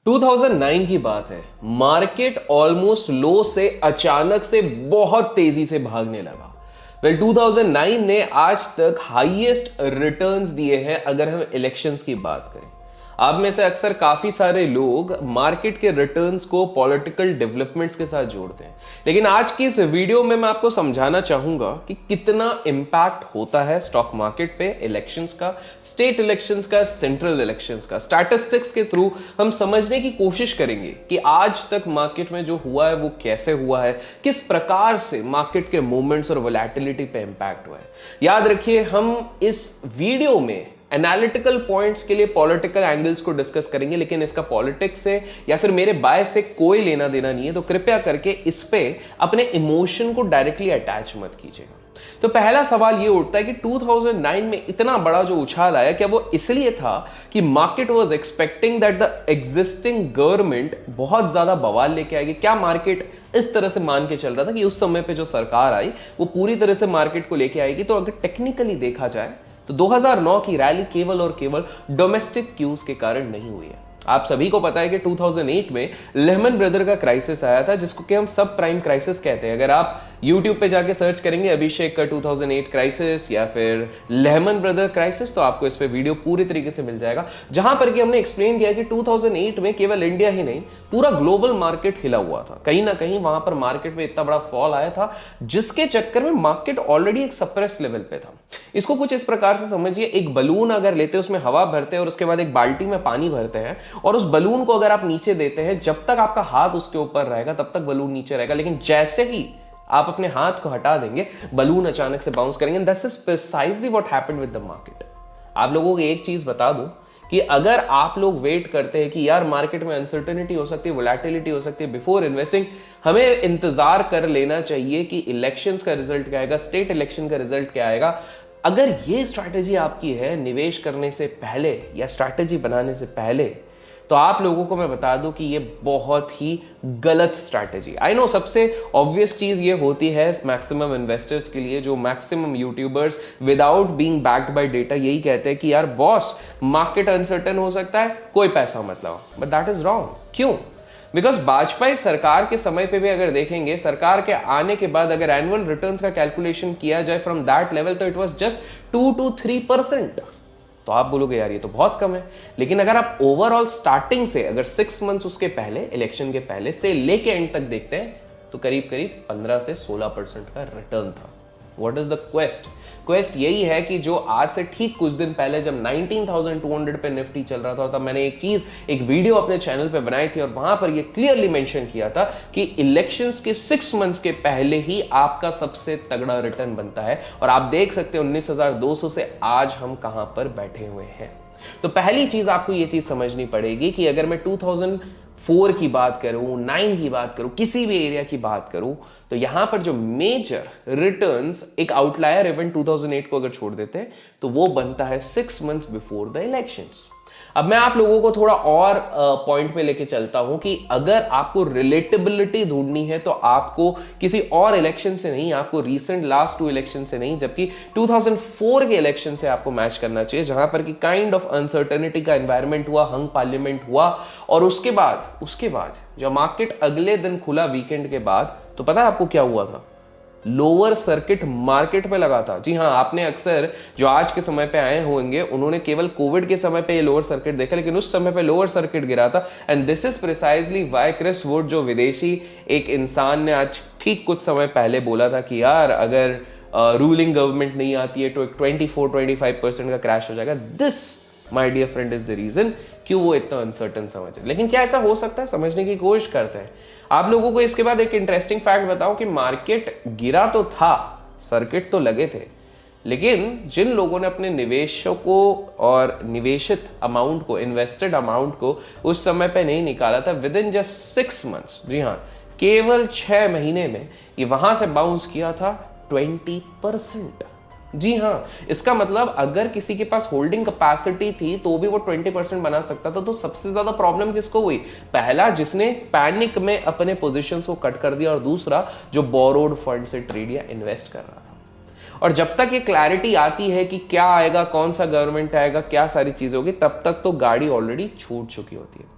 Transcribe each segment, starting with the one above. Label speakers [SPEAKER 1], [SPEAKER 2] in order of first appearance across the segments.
[SPEAKER 1] 2009 की बात है। मार्केट ऑलमोस्ट लो से अचानक से बहुत तेजी से भागने लगा। 2009 ने आज तक हाईएस्ट रिटर्न्स दिए हैं अगर हम इलेक्शंस की बात करें। आप में से अक्सर काफी सारे लोग मार्केट के रिटर्न्स को पॉलिटिकल डेवलपमेंट्स के साथ जोड़ते हैं, लेकिन आज की इस वीडियो में मैं आपको समझाना चाहूंगा कि कितना इंपैक्ट होता है स्टॉक मार्केट पे इलेक्शंस का, स्टेट इलेक्शंस का, सेंट्रल इलेक्शंस का। स्टैटिस्टिक्स के थ्रू हम समझने की कोशिश करेंगे कि आज तक मार्केट में जो हुआ है वो कैसे हुआ है, किस प्रकार से मार्केट के मूवमेंट्स और वोलेटिलिटी पे इंपैक्ट हुआ है। याद रखिए, हम इस वीडियो में एनालिटिकल पॉइंट्स के लिए पॉलिटिकल एंगल्स को डिस्कस करेंगे, लेकिन इसका पॉलिटिक्स से या फिर मेरे बायस से कोई लेना देना नहीं है, तो कृपया करके इस पे अपने इमोशन को डायरेक्टली अटैच मत कीजिएगा। तो पहला सवाल ये उठता है कि 2009 में इतना बड़ा जो उछाल आया, क्या वो इसलिए था कि market was expecting that the existing government बहुत ज्यादा बवाल लेके आएगी? क्या मार्केट इस तरह से मान के चल रहा था कि उस समय पे जो सरकार आई वो पूरी तरह से मार्केट को लेके आएगी? तो अगर टेक्निकली देखा जाए तो 2009 की रैली केवल और केवल डोमेस्टिक क्यूज के कारण नहीं हुई है। आप सभी को पता है कि 2008 में लेहमन ब्रदर का क्राइसिस आया था, जिसको कि हम सब प्राइम क्राइसिस कहते हैं। अगर आप YouTube पे जाके सर्च करेंगे अभिषेक का 2008 क्राइसिस या फिर लेहमन ब्रदर क्राइसिस, तो आपको इस पे वीडियो पूरी तरीके से मिल जाएगा, जहां पर कि हमने एक्सप्लेन किया कि 2008 में केवल इंडिया ही नहीं, पूरा ग्लोबल मार्केट हिला हुआ था। कहीं ना कहीं वहां पर मार्केट में इतना बड़ा फॉल आया था, जिसके चक्कर में मार्केट ऑलरेडी एक सप्रेस लेवल पे था। इसको कुछ इस प्रकार से समझिए, एक बलून अगर लेते हैं, उसमें हवा भरते हैं और उसके बाद एक बाल्टी में पानी भरते हैं, और उस बलून को अगर आप नीचे देते हैं, जब तक आपका हाथ उसके ऊपर रहेगा तब तक बलून नीचे रहेगा, लेकिन जैसे ही आप अपने हाथ को हटा देंगे, बलून अचानक से बाउंस करेंगे। This is precisely what happened with the market. आप लोगों को एक चीज बता दूं कि अगर आप लोग वेट करते हैं कि यार मार्केट में अनसर्टेनिटी हो सकती है, वोलेटिलिटी हो सकती है बिफोर इन्वेस्टिंग, हमें इंतजार कर लेना चाहिए कि इलेक्शंस का रिजल्ट क्या आएगा, स्टेट इलेक्शन का रिजल्ट क्या आएगा। अगर ये स्ट्रैटेजी आपकी है निवेश करने से पहले या स्ट्रैटेजी बनाने से पहले, तो आप लोगों को मैं बता दूं कि ये बहुत ही गलत स्ट्रैटेजी। आई नो सबसे ऑब्वियस चीज ये होती है मैक्सिमम इन्वेस्टर्स के लिए, जो maximum YouTubers without being backed by data यही कहते हैं कि यार बॉस मार्केट अनसर्टेन हो सकता है, कोई पैसा मत लगाओ। But that is wrong. क्यों? बिकॉज वाजपेयी सरकार के समय पे भी अगर देखेंगे, सरकार के आने के बाद अगर एनुअल रिटर्न्स का कैलकुलेशन किया जाए फ्रॉम दैट लेवल, तो इट वाज जस्ट 2 to 3%। तो आप बोलोगे यार ये तो बहुत कम है, लेकिन अगर आप ओवरऑल स्टार्टिंग से अगर 6 मंथ्स उसके पहले, इलेक्शन के पहले से लेके एंड तक देखते हैं, तो करीब करीब 15 से 16% का रिटर्न था। What is the quest? Quest यही है कि जो आज से ठीक कुछ दिन पहले जब 19,200 पे निफ्टी चल रहा था, तब मैंने एक वीडियो अपने चैनल पे बनाई थी और वहां पर ये क्लियरली मेंशन किया था कि इलेक्शंस के 6 मंथ्स के पहले ही आपका सबसे तगड़ा रिटर्न बनता है। और आप देख सकते हैं 19,200 से आज हम कहां पर बैठे हुए हैं। तो पहली चीज आपको ये चीज समझनी पड़ेगी कि अगर मैं 2004 की बात करूं, 9 की बात करूं, किसी भी एरिया की बात करूं, तो यहां पर जो मेजर रिटर्न्स, एक आउटलायर इवेंट 2008 को अगर छोड़ देते हैं, तो वो बनता है 6 मंथ्स बिफोर द इलेक्शंस। अब मैं आप लोगों को थोड़ा और पॉइंट पे लेके चलता हूं कि अगर आपको रिलेटेबिलिटी ढूंढनी है तो आपको किसी और इलेक्शन से नहीं, आपको रीसेंट लास्ट 2 इलेक्शन से नहीं, जबकि 2004 के इलेक्शन से आपको मैच करना चाहिए, जहां पर कि काइंड ऑफ अनसर्टेनिटी का एनवायरनमेंट हुआ, हंग पार्लियामेंट हुआ, और उसके बाद जब मार्केट अगले दिन खुला वीकेंड के बाद, तो पता है आपको क्या हुआ था? लोअर सर्किट मार्केट पे लगा था। जी हां, आपने अक्सर जो आज के समय पे आए होंगे, उन्होंने केवल कोविड के समय पे ये लोअर सर्किट देखा, लेकिन उस समय पे लोअर सर्किट गिरा था। And this is precisely why Chris Wood, जो विदेशी एक इंसान ने आज ठीक कुछ समय पहले बोला था कि यार अगर रूलिंग गवर्नमेंट नहीं आती है तो एक 24-25% का क्रैश हो जाएगा। This my dear friend is the reason क्यों वो इतना अनसर्टन समझ रहे। लेकिन क्या ऐसा हो सकता है? समझने की कोशिश करते हैं। आप लोगों को इसके बाद एक इंटरेस्टिंग फैक्ट बताऊं कि मार्केट गिरा तो था, सर्किट तो लगे थे, लेकिन जिन लोगों ने अपने निवेशों को और निवेशित अमाउंट को, इन्वेस्टेड अमाउंट को उस समय पे नहीं निकाला था, विद इन जस्ट 6 मंथ्स, जी हाँ, केवल 6 महीने में ये वहां से बाउंस किया था 20%। जी हाँ, इसका मतलब अगर किसी के पास होल्डिंग कैपेसिटी थी तो भी वो 20% बना सकता था। तो सबसे ज्यादा प्रॉब्लम किसको हुई? पहला, जिसने पैनिक में अपने पोजीशंस को कट कर दिया, और दूसरा जो बोरोड फंड से ट्रेड या इन्वेस्ट कर रहा था। और जब तक ये क्लैरिटी आती है कि क्या आएगा, कौन सा गवर्नमेंट आएगा, क्या सारी चीजें होगी, तब तक तो गाड़ी ऑलरेडी छूट चुकी होती है।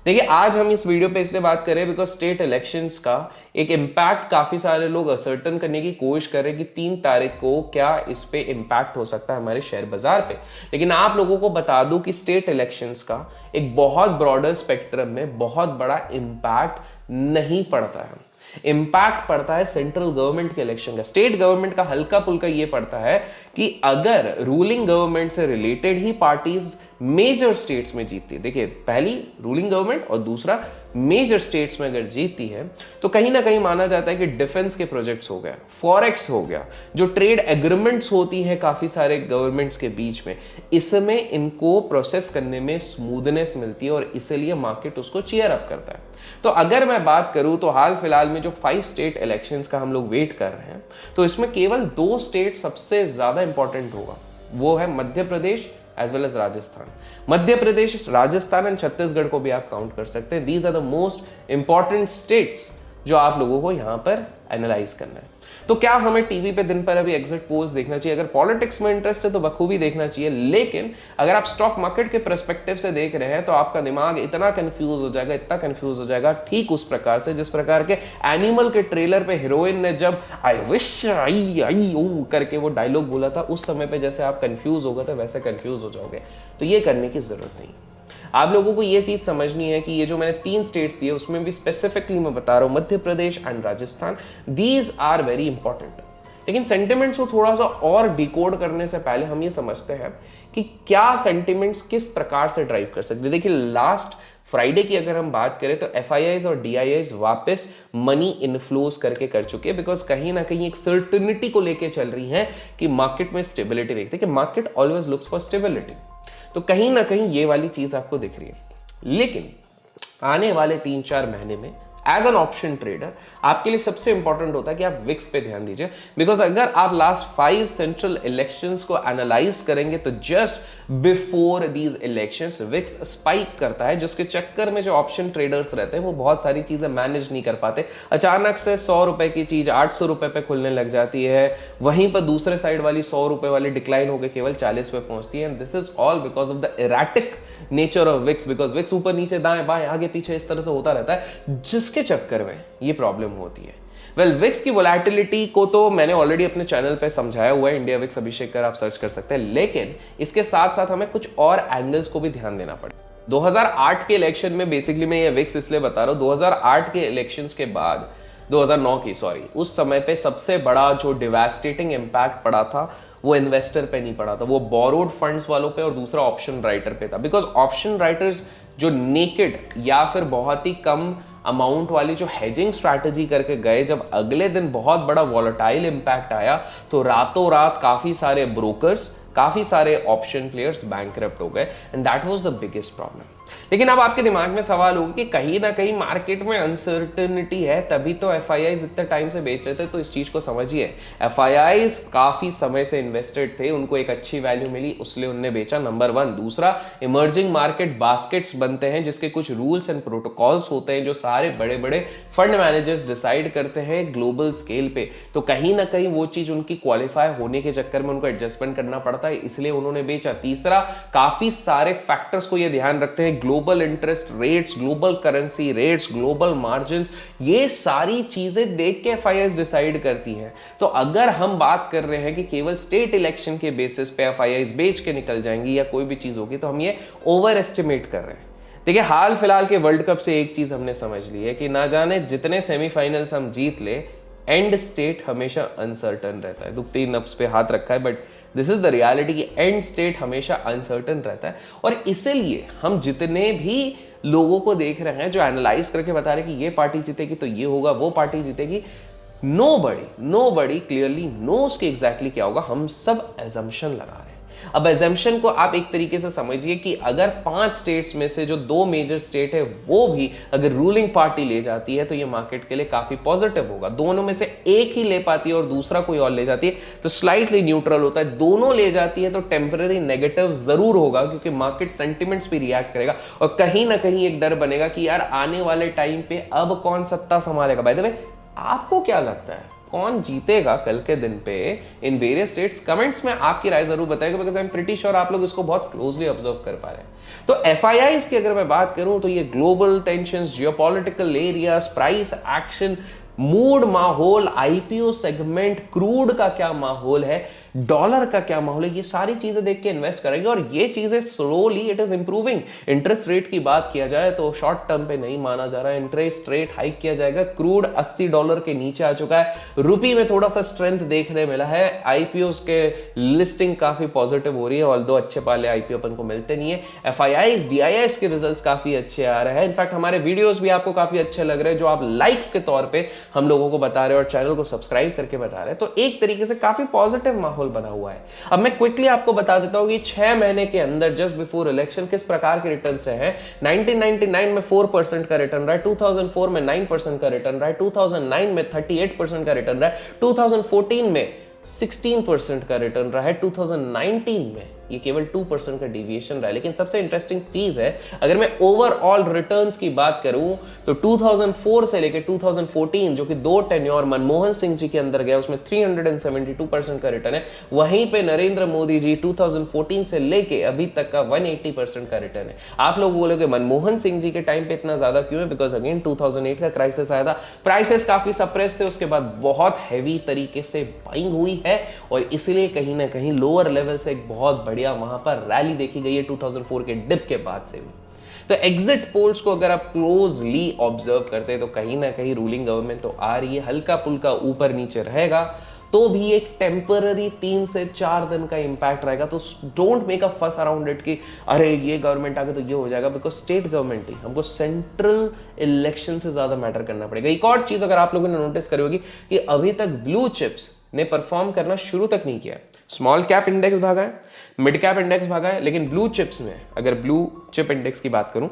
[SPEAKER 1] देखिए आज हम इस वीडियो पे इसलिए बात करें बिकॉज स्टेट इलेक्शंस का एक इम्पैक्ट काफी सारे लोग असर्टन करने की कोशिश कर रहे हैं कि 3 तारीख को क्या इस पे इम्पैक्ट हो सकता है हमारे शेयर बाजार पे। लेकिन आप लोगों को बता दूं कि स्टेट इलेक्शंस का एक बहुत ब्रॉडर स्पेक्ट्रम में बहुत बड़ा इम्पैक्ट नहीं पड़ता है। इंपैक्ट पड़ता है सेंट्रल गवर्नमेंट के इलेक्शन का। स्टेट गवर्नमेंट का हल्का पुल्का ये पड़ता है कि अगर रूलिंग गवर्नमेंट से रिलेटेड ही पार्टीज मेजर स्टेट्स में जीतती है, देखिए पहली रूलिंग गवर्नमेंट और दूसरा मेजर स्टेट्स में अगर जीतती है तो कहीं ना कहीं माना जाता है कि डिफेंस के प्रोजेक्ट्स हो गया, फॉरेक्स हो गया, जो ट्रेड एग्रीमेंट्स होती है काफी सारे गवर्नमेंट्स के बीच में, इसमें इनको प्रोसेस करने में स्मूथनेस मिलती है और इसलिए मार्केट उसको चीयर अप करता है। तो अगर मैं बात करूं तो हाल फिलहाल में जो 5 स्टेट इलेक्शंस का हम लोग वेट कर रहे हैं तो इसमें केवल 2 स्टेट सबसे ज्यादा इंपॉर्टेंट होगा, वो है Madhya Pradesh as well as Rajasthan. Madhya Pradesh, Rajasthan and Chhattisgarh को भी आप काउंट कर सकते हैं। These are the most important states जो आप लोगों को यहां पर एनालाइज करना है। तो क्या हमें टीवी पे दिन पर अभी एग्जिट पोल्स देखना चाहिए? अगर पॉलिटिक्स में इंटरेस्ट है तो बखूबी देखना चाहिए, लेकिन अगर आप स्टॉक मार्केट के पर्सपेक्टिव से देख रहे हैं तो आपका दिमाग इतना कंफ्यूज हो जाएगा, इतना कंफ्यूज हो जाएगा, ठीक उस प्रकार से जिस प्रकार के एनिमल के ट्रेलर पे हीरोइन ने जब आई विश आई ओ करके वो डायलॉग बोला था, उस समय पे जैसे आप कंफ्यूज हो गए थे वैसे कंफ्यूज हो जाओगे। तो ये करने की जरूरत नहीं। आप लोगों को ये चीज समझनी है कि ये जो मैंने 3 स्टेट्स दिए उसमें भी स्पेसिफिकली मैं बता रहा हूं Madhya Pradesh and Rajasthan, these are very important. लेकिन सेंटिमेंट्स को थोड़ा सा और डिकोड करने से पहले हम ये समझते हैं कि क्या सेंटिमेंट्स किस प्रकार से ड्राइव कर सकते हैं। देखिए लास्ट फ्राइडे की अगर हम बात करें तो FIIs और DIIs वापस मनी इनफ्लोज करके कर चुके हैं, बिकॉज कहीं ना कहीं एक सर्टेनिटी को लेके चल रही है कि मार्केट में स्टेबिलिटी देखते हैं कि market always looks for stability. तो कहीं ना कहीं ये वाली चीज आपको दिख रही है। लेकिन आने वाले 3-4 महीने में एज एन ऑप्शन ट्रेडर आपके लिए सबसे इंपॉर्टेंट होता है कि आप विक्स पे ध्यान दीजिए, बिकॉज अगर आप लास्ट 5 सेंट्रल इलेक्शंस को एनालाइज करेंगे तो just before these elections VIX spike करता है, जिसके चक्कर में जो ऑप्शन ट्रेडर्स रहते हैं वो बहुत सारी चीजें मैनेज नहीं कर पाते। अचानक से 100 रुपए की चीज 800 रुपए पे खुलने लग जाती है, वहीं पर दूसरे साइड वाली 100 रुपए वाली डिक्लाइन होकर केवल 40 पे पहुंचती है। And this is all because of the erratic nature of VIX, because VIX ऊपर नीचे दाएं बाएं आगे पीछे इस तरह से होता रहता है, जिसके चक्कर में ये प्रॉब्लम होती है। वेल विक्स की वोलेटिलिटी को तो मैंने ऑलरेडी अपने चैनल पे समझाया हुआ है, इंडिया विक्स अभिषेक कर आप सर्च कर सकते हैं, लेकिन इसके साथ साथ हमें कुछ और एंगल्स को भी ध्यान देना पड़े। 2008 के इलेक्शन में बेसिकली मैं ये विक्स इसलिए बता रहा हूं, 2008 के इलेक्शंस के बाद 2009 की उस समय पे सबसे बड़ा जो डिवास्टेटिंग इंपैक्ट पड़ा था वो इन्वेस्टर पे नहीं पड़ा था, वो बोरोड फंड्स वालों पे और दूसरा ऑप्शन राइटर पे था। बिकॉज ऑप्शन राइटर्स जो नेकेड या फिर बहुत ही कम अमाउंट वाली जो हेजिंग स्ट्रैटेजी करके गए, जब अगले दिन बहुत बड़ा वॉलेटाइल इंपैक्ट आया तो रातों रात काफी सारे ब्रोकर्स, काफी सारे ऑप्शन प्लेयर्स बैंकरप्ट हो गए and that was the biggest problem. लेकिन अब आपके दिमाग में सवाल होगा कि कहीं ना कहीं मार्केट में अनसर्टेनिटी है, तभी तो FIIs इतने टाइम से बेच रहे थे। तो इस चीज को समझिए, FIIs काफी समय से इन्वेस्टेड थे, उनको एक अच्छी वैल्यू मिली इसलिए उन्होंने बेचा, नंबर 1। दूसरा, इमर्जिंग मार्केट बास्केट्स बनते हैं जिसके कुछ रूल्स एंड प्रोटोकॉल्स होते हैं जो सारे बड़े बड़े फंड मैनेजर्स डिसाइड करते हैं ग्लोबल स्केल पे। तो कहीं ना कहीं वो चीज उनकी क्वालिफाई होने के चक्कर में उनको एडजस्टमेंट करना पड़ता है, इसलिए उन्होंने बेचा। तीसरा, काफी सारे फैक्टर्स को ये ध्यान रखते हैं, global interest rates, global currency rates, global margins, ये सारी चीजें देख के FIIs डिसाइड करती हैं। तो अगर हम बात कर रहे हैं कि केवल स्टेट इलेक्शन के बेसिस पे FIIs बेच के निकल जाएंगी या कोई भी चीज होगी, तो हम ये ओवर एस्टिमेट कर रहे हैं। देखिए हाल फिलहाल के वर्ल्ड कप से एक चीज हमने समझ ली है कि ना जाने जितने सेमीफाइनल्स हम जीत ले, एंड स्टेट हमेशा अनसर्टन रहता है। दुखती नब्स पे हाथ रखा है, but this is the reality कि एंड स्टेट हमेशा अनसर्टन रहता है। और इसीलिए हम जितने भी लोगों को देख रहे हैं जो एनालाइज करके बता रहे हैं कि ये पार्टी जीतेगी तो ये होगा, वो पार्टी जीतेगी, नोबडी क्लियरली नोस कि एग्जैक्टली क्या होगा। हम सब एजम्पशन लगा रहे हैं। अब एजम्पशन को आप एक तरीके से समझिए कि अगर 5 स्टेट्स में से जो 2 मेजर स्टेट है वो भी अगर रूलिंग पार्टी ले जाती है तो ये मार्केट के लिए काफी पॉजिटिव होगा। दोनों में से एक ही ले पाती है और दूसरा कोई और ले जाती है तो स्लाइटली न्यूट्रल होता है। दोनों ले जाती है तो टेम्पररी नेगेटिव जरूर होगा, क्योंकि मार्केट सेंटिमेंट्स भी रिएक्ट करेगा और कहीं ना कहीं एक डर बनेगा कि यार आने वाले टाइम पे अब कौन सत्ता संभालेगा। बाय द वे, आपको क्या लगता है कौन जीतेगा कल के दिन पे इन वेरियस स्टेट्स, कमेंट्स में आपकी राय जरूर बताएगा, because I am pretty sure आप लोग इसको बहुत क्लोजली ऑब्जर्व कर पा रहे हैं। तो FIIs की अगर मैं बात करूं तो ये global tensions, geopolitical areas, price action, mood, माहौल, IPO सेगमेंट, क्रूड का क्या माहौल है, डॉलर का क्या माहौल है, ये सारी चीजें देख के इन्वेस्ट करेंगे और ये चीजें slowly it is improving. Interest rate की बात किया जाए तो शॉर्ट टर्म पे नहीं माना जा रहा है, इंटरेस्ट रेट हाइक किया जाएगा, क्रूड $80 के नीचे आ चुका है, रुपी में थोड़ा सा स्ट्रेंथ देखने मिला है, IPOs के लिस्टिंग काफी पॉजिटिव हो रही है, ऑल्दो अच्छे पाले IPO अपन को मिलते नहीं है, FIIs, DIIs के रिजल्ट्स काफी अच्छे आ रहे हैं, इनफैक्ट हमारे वीडियोस भी आपको काफी अच्छे लग रहे हैं जो आप लाइक्स के तौर पे हम लोगों को बता रहे हैं और चैनल को सब्सक्राइब करके बता रहे हैं, तो एक तरीके से काफी पॉजिटिव माहौल बना हुआ है। अब मैं क्विकली आपको बता देता हूं कि 6 महीने के अंदर जस्ट बिफोर इलेक्शन किस प्रकार के रिटर्न्स रहे हैं। 1999 में 4% का रिटर्न रहा है, 2004 में 9% का रिटर्न रहा है, 2009 में 38% का रिटर्न रहा है, 2014 में 16% का रिटर्न रहा है, 2019 में ये केवल 2% का डिविएशन रहा है। लेकिन सबसे इंटरेस्टिंग चीज है, अगर मैं ओवरऑल रिटर्न्स की बात करूं तो 2004 से लेकर 2014 जो कि 2 टेन्योर मनमोहन सिंह जी के अंदर गया, उसमें 372% का रिटर्न है। वहीं पे नरेंद्र मोदी जी 2014 से लेके अभी तक का 180% का रिटर्न है। आप लोग बोलोगे मनमोहन सिंह जी के टाइम पे इतना ज्यादा क्यों है? बिकॉज अगेन 2008 का क्राइसिस आया था, प्राइसेस काफी सप्रेस थे, उसके बाद बहुत हैवी तरीके से बाइंग हुई है और इसलिए कहीं ना कहीं लोअर लेवल से एक बहुत बढ़िया वहां पर रैली देखी गई है 2004 के डिप के बाद से भी। तो एग्जिट पोल्स को अगर आप क्लोजली ऑब्जर्व करते हैं तो कहीं ना कहीं रूलिंग गवर्नमेंट तो आ रही है, हल्का पुल्का ऊपर नीचे रहेगा तो भी एक टेम्पररी 3 से 4 दिन का इंपैक्ट रहेगा। तो डोंट मेक अ फस अराउंड इट कि अरे ये गवर्नमेंट आ गई तो ये हो जाएगा, बिकॉज स्टेट गवर्नमेंट ही, हमको सेंट्रल इलेक्शन से ज्यादा मैटर करना पड़ेगा। एक और चीज अगर आप लोगों ने नोटिस करी होगी कि अभी तक ब्लू चिप्स ने परफॉर्म करना शुरू तक नहीं किया। स्मॉल कैप इंडेक्स भागा है, मिड कैप इंडेक्स भागा है, लेकिन ब्लू चिप्स में अगर ब्लू चिप इंडेक्स की बात करूं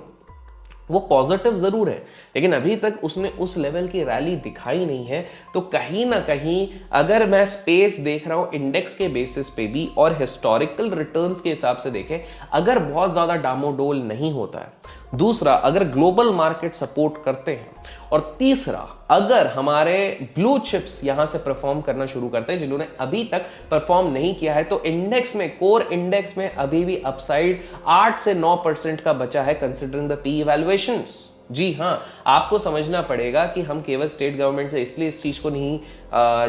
[SPEAKER 1] वो पॉजिटिव जरूर है, लेकिन अभी तक उसने उस लेवल की रैली दिखाई नहीं है। तो कहीं ना कहीं अगर मैं स्पेस देख रहा हूं इंडेक्स के बेसिस पे भी और हिस्टोरिकल रिटर्न्स के हिसाब से देखें, अगर बहुत ज्यादा डामोडोल नहीं होता है, दूसरा अगर ग्लोबल मार्केट सपोर्ट करते हैं, और तीसरा अगर हमारे ब्लू चिप्स यहां से परफॉर्म करना शुरू करते हैं जिन्होंने अभी तक परफॉर्म नहीं किया है, तो इंडेक्स में, कोर इंडेक्स में अभी भी अपसाइड 8 से 9% का बचा है कंसिडरिंग द पी इवैल्यूएशंस। जी हाँ, आपको समझना पड़ेगा कि हम केवल स्टेट गवर्नमेंट से इसलिए इस चीज को नहीं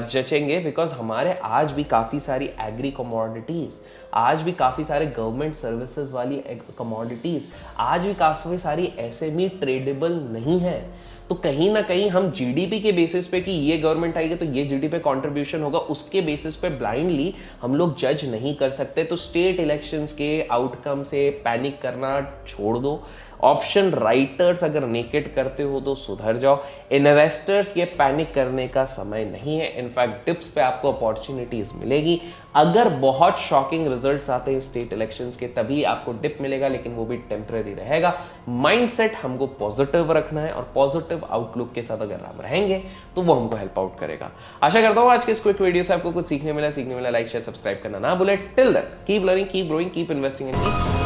[SPEAKER 1] जचेंगे बिकॉज हमारे आज भी काफी सारी एग्री कमोडिटीज, आज भी काफी सारे गवर्नमेंट सर्विसेज वाली कमोडिटीज, आज भी काफी सारी SME ट्रेडेबल नहीं है। तो कहीं ना कहीं हम GDP के बेसिस पे कि ये गवर्नमेंट आएगी तो ये GDP पे कंट्रीब्यूशन होगा, उसके बेसिस पे ब्लाइंडली हम लोग जज नहीं कर सकते। तो स्टेट इलेक्शंस के आउटकम से पैनिक करना छोड़ दो। ऑप्शन राइटर्स अगर नेकेड करते हो तो सुधर जाओ। इन्वेस्टर्स ये पैनिक करने का समय नहीं है। इनफैक्ट डिप्स पे आपको अपॉर्चुनिटीज मिलेगी। अगर बहुत शॉकिंग रिजल्ट्स आते हैं स्टेट इलेक्शंस के तभी आपको डिप मिलेगा, लेकिन वो भी टेम्पररी रहेगा। माइंडसेट हमको पॉजिटिव रखना है और पॉजिटिव आउटलुक के साथ अगर हम रहेंगे तो वो हमको हेल्प आउट करेगा। आशा करता हूं आज के इस क्विक वीडियो से आपको कुछ सीखने मिला। लाइक शेयर सब्सक्राइब करना ना भूले। Till then keep learning, keep growing, keep investing and keep